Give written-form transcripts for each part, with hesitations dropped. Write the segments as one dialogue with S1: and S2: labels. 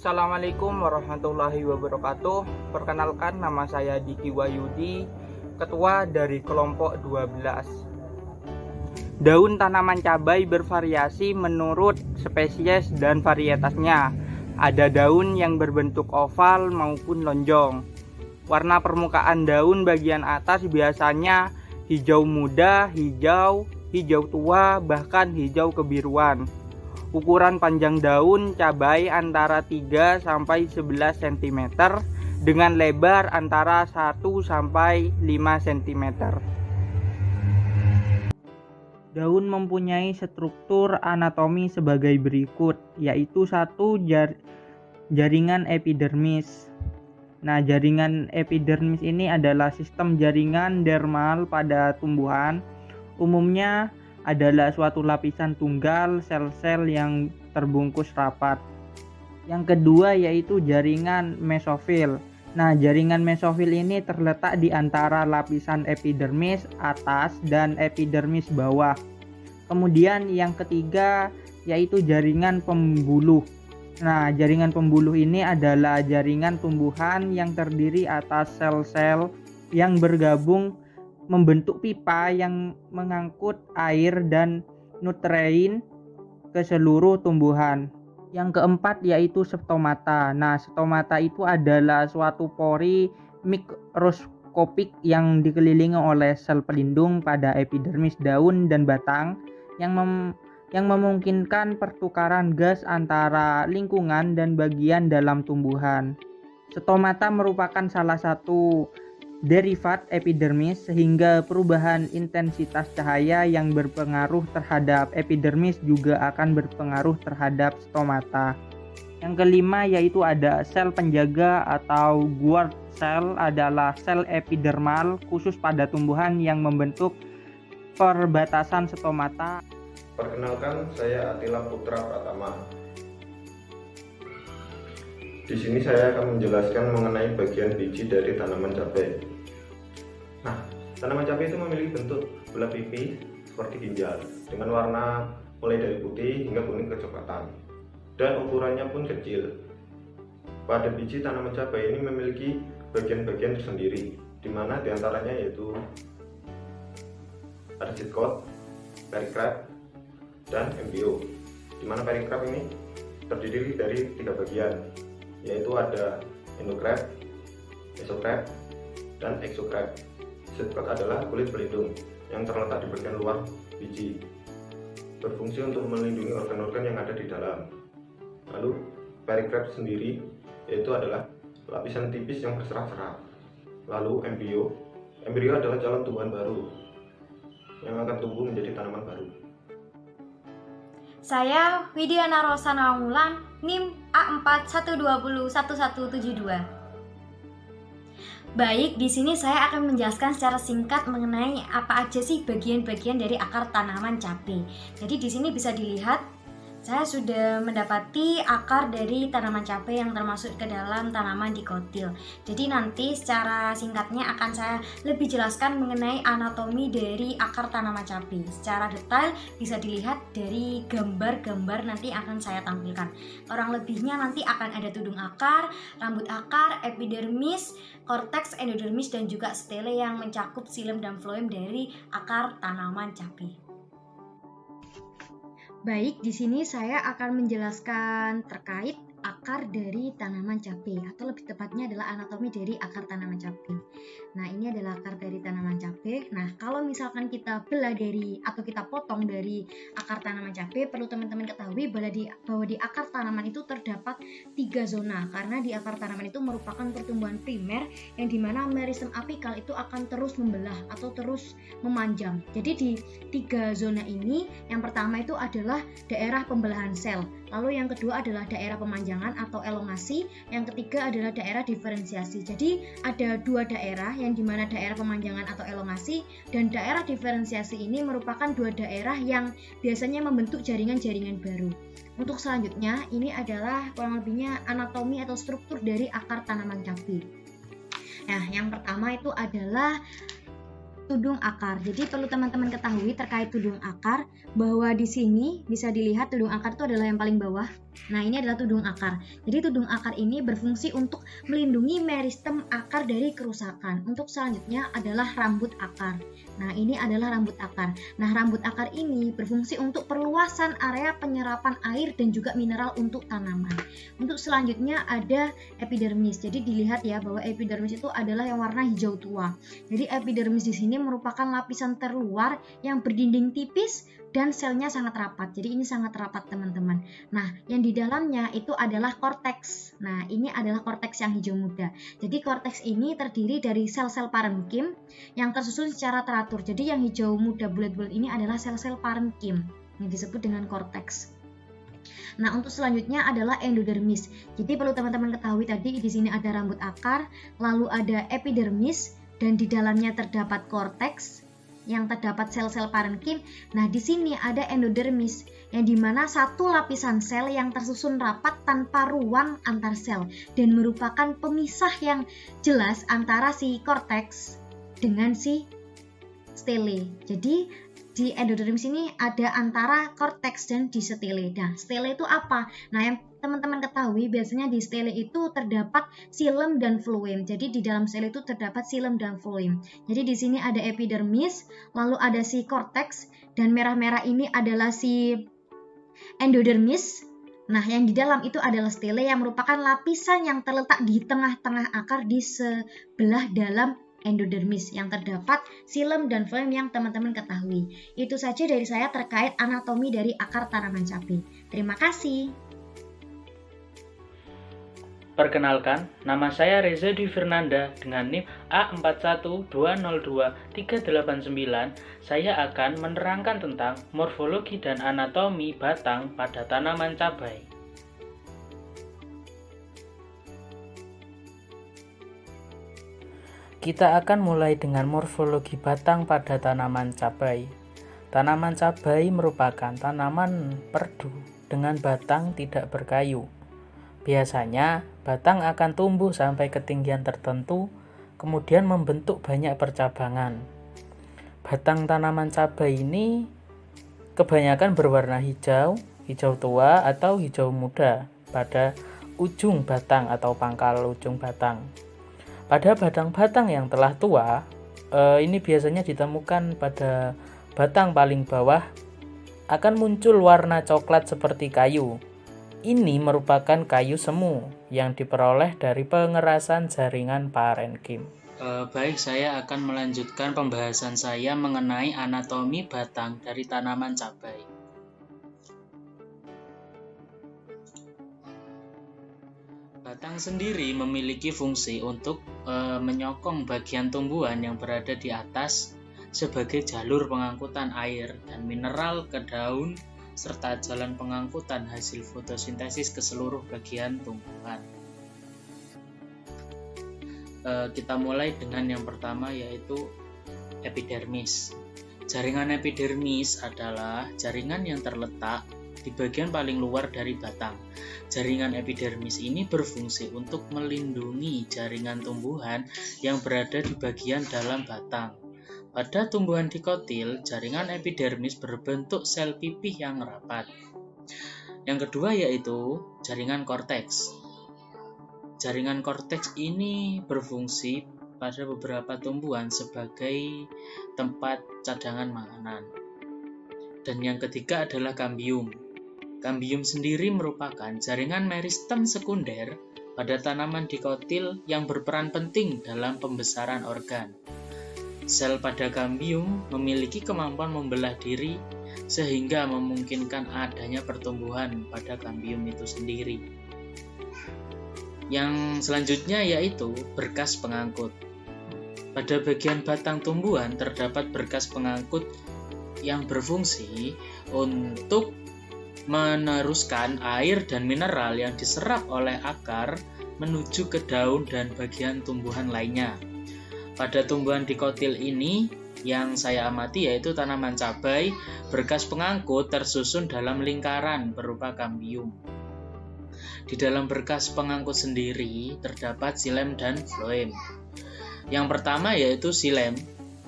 S1: Assalamualaikum warahmatullahi wabarakatuh. Perkenalkan, nama saya Diki Wahyudi, ketua dari kelompok 12. Daun tanaman cabai bervariasi menurut spesies dan varietasnya. Ada daun yang berbentuk oval maupun lonjong. Warna permukaan daun bagian atas biasanya hijau muda, hijau tua, bahkan hijau kebiruan. Ukuran panjang daun cabai antara 3 sampai 11 cm dengan lebar antara 1 sampai 5 cm. Daun mempunyai struktur anatomi sebagai berikut, yaitu satu jaringan epidermis. Nah, jaringan epidermis ini adalah sistem jaringan dermal pada tumbuhan. Umumnya adalah suatu lapisan tunggal sel-sel yang terbungkus rapat. Yang kedua yaitu jaringan mesofil. Nah, jaringan mesofil ini terletak di antara lapisan epidermis atas dan epidermis bawah. Kemudian yang ketiga yaitu jaringan pembuluh. Nah, jaringan pembuluh ini adalah jaringan tumbuhan yang terdiri atas sel-sel yang bergabung membentuk pipa yang mengangkut air dan nutrien ke seluruh tumbuhan. Yang keempat yaitu stomata. Nah, stomata itu adalah suatu pori mikroskopik yang dikelilingi oleh sel pelindung pada epidermis daun dan batang yang memungkinkan pertukaran gas antara lingkungan dan bagian dalam tumbuhan. Stomata merupakan salah satu derivat epidermis, sehingga perubahan intensitas cahaya yang berpengaruh terhadap epidermis juga akan berpengaruh terhadap stomata. Yang kelima yaitu ada sel penjaga atau guard cell, adalah sel epidermal khusus pada tumbuhan yang membentuk perbatasan stomata.
S2: Perkenalkan, saya Atila Putra Pratama. Di sini saya akan menjelaskan mengenai bagian biji dari tanaman cabai. Nah, tanaman cabai itu memiliki bentuk bulat pipih seperti ginjal dengan warna mulai dari putih hingga kuning kecoklatan, dan ukurannya pun kecil. Pada biji tanaman cabai ini memiliki bagian-bagian tersendiri, di mana diantaranya yaitu ada seed coat, pericarp, dan embrio. Di mana pericarp ini terdiri dari 3 bagian, yaitu ada endocarp, mesocarp, dan exocarp. Seed coat adalah kulit pelindung yang terletak di bagian luar biji, berfungsi untuk melindungi organ-organ yang ada di dalam. Lalu pericarp sendiri yaitu adalah lapisan tipis yang berserak-serak. Lalu embrio adalah calon tumbuhan baru yang akan tumbuh menjadi tanaman baru.
S3: Saya Widiana Rosa Nawangwulan, NIM A41201172. Baik, di sini saya akan menjelaskan secara singkat mengenai apa aja sih bagian-bagian dari akar tanaman cabai. Jadi di sini bisa dilihat saya sudah mendapati akar dari tanaman cabai yang termasuk ke dalam tanaman dikotil. Jadi nanti secara singkatnya akan saya lebih jelaskan mengenai anatomi dari akar tanaman cabai. Secara detail bisa dilihat dari gambar-gambar nanti akan saya tampilkan. Kurang lebihnya nanti akan ada tudung akar, rambut akar, epidermis, korteks, endodermis, dan juga stele yang mencakup xilem dan floem dari akar tanaman cabai. Baik, di sini saya akan menjelaskan terkait akar dari tanaman cabai, atau lebih tepatnya adalah anatomi dari akar tanaman cabai. Nah, ini adalah akar dari tanaman cabai. Nah, kalau misalkan kita belah dari atau kita potong dari akar tanaman cabai, perlu teman-teman ketahui bahwa di akar tanaman itu terdapat 3 zona, karena di akar tanaman itu merupakan pertumbuhan primer yang dimana meristem apikal itu akan terus membelah atau terus memanjang. Jadi di 3 zona ini, yang pertama itu adalah daerah pembelahan sel, lalu yang kedua adalah daerah pemanjangan atau elongasi, yang ketiga adalah daerah diferensiasi. Jadi ada 2 daerah, yang dimana daerah pemanjangan atau elongasi dan daerah diferensiasi ini merupakan 2 daerah yang biasanya membentuk jaringan-jaringan baru. Untuk selanjutnya, ini adalah kurang lebihnya anatomi atau struktur dari akar tanaman cabai. Nah, yang pertama itu adalah tudung akar. Jadi perlu teman-teman ketahui terkait tudung akar bahwa di sini bisa dilihat tudung akar itu adalah yang paling bawah. Nah, ini adalah tudung akar. Jadi tudung akar ini berfungsi untuk melindungi meristem akar dari kerusakan. Untuk selanjutnya adalah rambut akar. Nah, ini adalah rambut akar. Nah, rambut akar ini berfungsi untuk perluasan area penyerapan air dan juga mineral untuk tanaman. Untuk selanjutnya ada epidermis. Jadi dilihat ya bahwa epidermis itu adalah yang warna hijau tua. Jadi epidermis di sini merupakan lapisan terluar yang berdinding tipis dan selnya sangat rapat. Jadi ini sangat rapat teman-teman. Nah, yang di dalamnya itu adalah korteks. Nah, ini adalah korteks yang hijau muda. Jadi korteks ini terdiri dari sel-sel parenkim yang tersusun secara teratur. Jadi yang hijau muda bulat-bulat ini adalah sel-sel parenkim yang disebut dengan korteks. Nah, untuk selanjutnya adalah endodermis. Jadi perlu teman-teman ketahui tadi di sini ada rambut akar, lalu ada epidermis dan di dalamnya terdapat korteks yang terdapat sel-sel parenkim. Nah, di sini ada endodermis yang dimana satu lapisan sel yang tersusun rapat tanpa ruang antar sel dan merupakan pemisah yang jelas antara si korteks dengan si stele. Jadi di endodermis ini ada antara korteks dan di stele. Nah, stele itu apa? Nah, yang teman-teman ketahui biasanya di stele itu terdapat xilem dan floem. Jadi di dalam stele itu terdapat xilem dan floem. Jadi di sini ada epidermis, lalu ada si korteks dan merah-merah ini adalah si endodermis. Nah, yang di dalam itu adalah stele yang merupakan lapisan yang terletak di tengah-tengah akar di sebelah dalam endodermis yang terdapat xilem dan floem yang teman-teman ketahui. Itu saja dari saya terkait anatomi dari akar tanaman cabai. Terima kasih.
S4: Perkenalkan, nama saya Reza Dwi Fernanda dengan NIM A412022389. Saya akan menerangkan tentang morfologi dan anatomi batang pada tanaman cabai. Kita akan mulai dengan morfologi batang pada tanaman cabai. Tanaman cabai merupakan tanaman perdu dengan batang tidak berkayu. Biasanya, batang akan tumbuh sampai ketinggian tertentu, kemudian membentuk banyak percabangan. Batang tanaman cabai ini kebanyakan berwarna hijau, hijau tua, atau hijau muda pada ujung batang atau pangkal ujung batang. Pada batang-batang yang telah tua, ini biasanya ditemukan pada batang paling bawah akan muncul warna coklat seperti kayu. Ini merupakan kayu semu yang diperoleh dari pengerasan jaringan parenkim. Baik, saya akan melanjutkan pembahasan saya mengenai anatomi batang dari tanaman cabai. Batang sendiri memiliki fungsi untuk menyokong bagian tumbuhan yang berada di atas sebagai jalur pengangkutan air dan mineral ke daun serta jalan pengangkutan hasil fotosintesis ke seluruh bagian tumbuhan. Kita mulai dengan yang pertama yaitu epidermis. Jaringan epidermis adalah jaringan yang terletak di bagian paling luar dari batang. Jaringan epidermis ini berfungsi untuk melindungi jaringan tumbuhan yang berada di bagian dalam batang. Pada tumbuhan dikotil, jaringan epidermis berbentuk sel pipih yang rapat. Yang kedua yaitu jaringan korteks. Jaringan korteks ini berfungsi pada beberapa tumbuhan sebagai tempat cadangan makanan. Dan yang ketiga adalah kambium. Kambium sendiri merupakan jaringan meristem sekunder pada tanaman dikotil yang berperan penting dalam pembesaran organ. Sel pada kambium memiliki kemampuan membelah diri sehingga memungkinkan adanya pertumbuhan pada kambium itu sendiri. Yang selanjutnya yaitu berkas pengangkut. Pada bagian batang tumbuhan terdapat berkas pengangkut yang berfungsi untuk meneruskan air dan mineral yang diserap oleh akar menuju ke daun dan bagian tumbuhan lainnya. Pada tumbuhan dikotil ini yang saya amati yaitu tanaman cabai, berkas pengangkut tersusun dalam lingkaran berupa kambium. Di dalam berkas pengangkut sendiri terdapat xilem dan floem. Yang pertama yaitu xilem.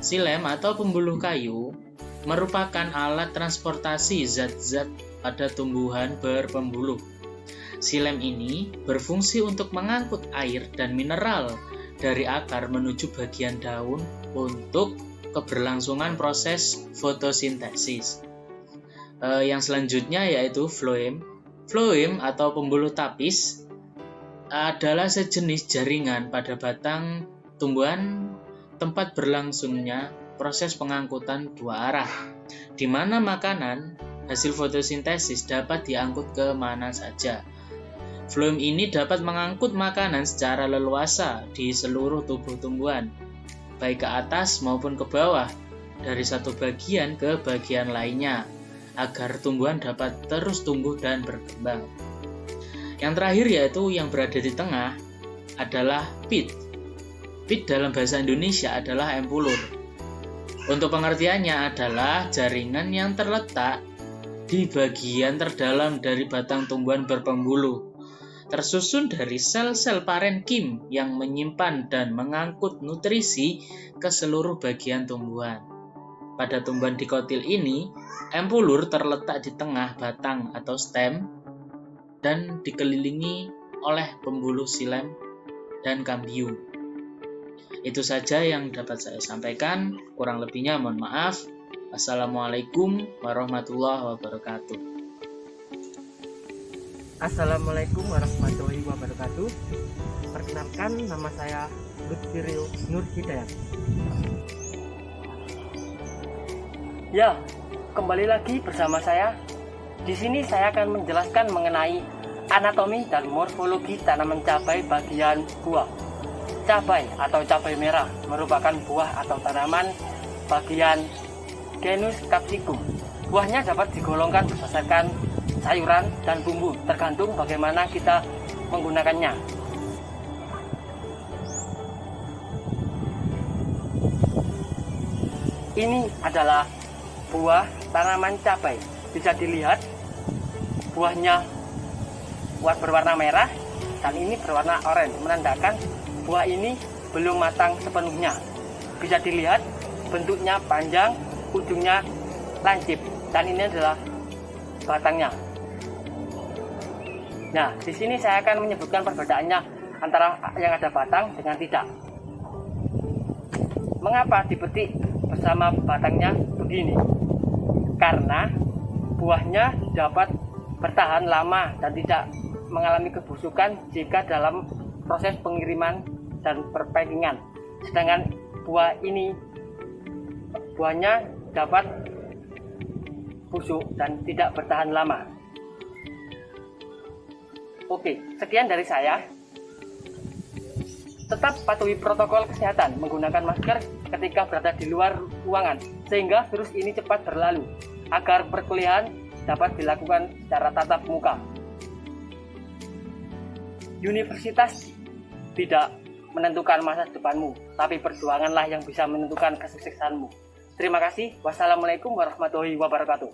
S4: Xilem atau pembuluh kayu merupakan alat transportasi zat-zat pada tumbuhan berpembuluh. Silem ini berfungsi untuk mengangkut air dan mineral dari akar menuju bagian daun untuk keberlangsungan proses fotosintesis. Yang selanjutnya yaitu floem. Floem atau pembuluh tapis adalah sejenis jaringan pada batang tumbuhan tempat berlangsungnya proses pengangkutan dua arah, di mana makanan hasil fotosintesis dapat diangkut ke mana saja. Floem ini dapat mengangkut makanan secara leluasa di seluruh tubuh tumbuhan, baik ke atas maupun ke bawah, dari satu bagian ke bagian lainnya, agar tumbuhan dapat terus tumbuh dan berkembang. Yang terakhir yaitu yang berada di tengah adalah pit. Pit dalam bahasa Indonesia adalah empulur. Untuk pengertiannya adalah jaringan yang terletak di bagian terdalam dari batang tumbuhan berpembuluh, tersusun dari sel-sel parenkim yang menyimpan dan mengangkut nutrisi ke seluruh bagian tumbuhan. Pada tumbuhan dikotil ini, empulur terletak di tengah batang atau stem dan dikelilingi oleh pembuluh silem dan kambium. Itu saja yang dapat saya sampaikan, kurang lebihnya mohon maaf. Assalamualaikum warahmatullahi wabarakatuh.
S5: Assalamualaikum warahmatullahi wabarakatuh. Perkenalkan, nama saya Lutfi Nur Hidayat. Ya, kembali lagi bersama saya. Di sini saya akan menjelaskan mengenai anatomi dan morfologi tanaman cabai bagian buah. Cabai atau cabai merah merupakan buah atau tanaman bagian genus Capsicum. Buahnya dapat digolongkan berdasarkan sayuran dan bumbu, tergantung bagaimana kita menggunakannya. Ini adalah buah tanaman cabai. Bisa dilihat buahnya berwarna merah dan ini berwarna oranye, menandakan buah ini belum matang sepenuhnya. Bisa dilihat bentuknya panjang, ujungnya lancip, dan ini adalah batangnya. Nah, di sini saya akan menyebutkan perbedaannya antara yang ada batang dengan tidak. Mengapa dipetik bersama batangnya begini? Karena buahnya dapat bertahan lama dan tidak mengalami kebusukan jika dalam proses pengiriman dan perpackingan. Sedangkan buahnya dapat busuk dan tidak bertahan lama. Oke, sekian dari saya. Tetap patuhi protokol kesehatan, menggunakan masker ketika berada di luar ruangan, sehingga virus ini cepat berlalu, agar perkuliahan dapat dilakukan secara tatap muka. Universitas tidak menentukan masa depanmu, tapi perjuanganlah yang bisa menentukan kesuksesanmu. Terima kasih. Wassalamualaikum warahmatullahi wabarakatuh.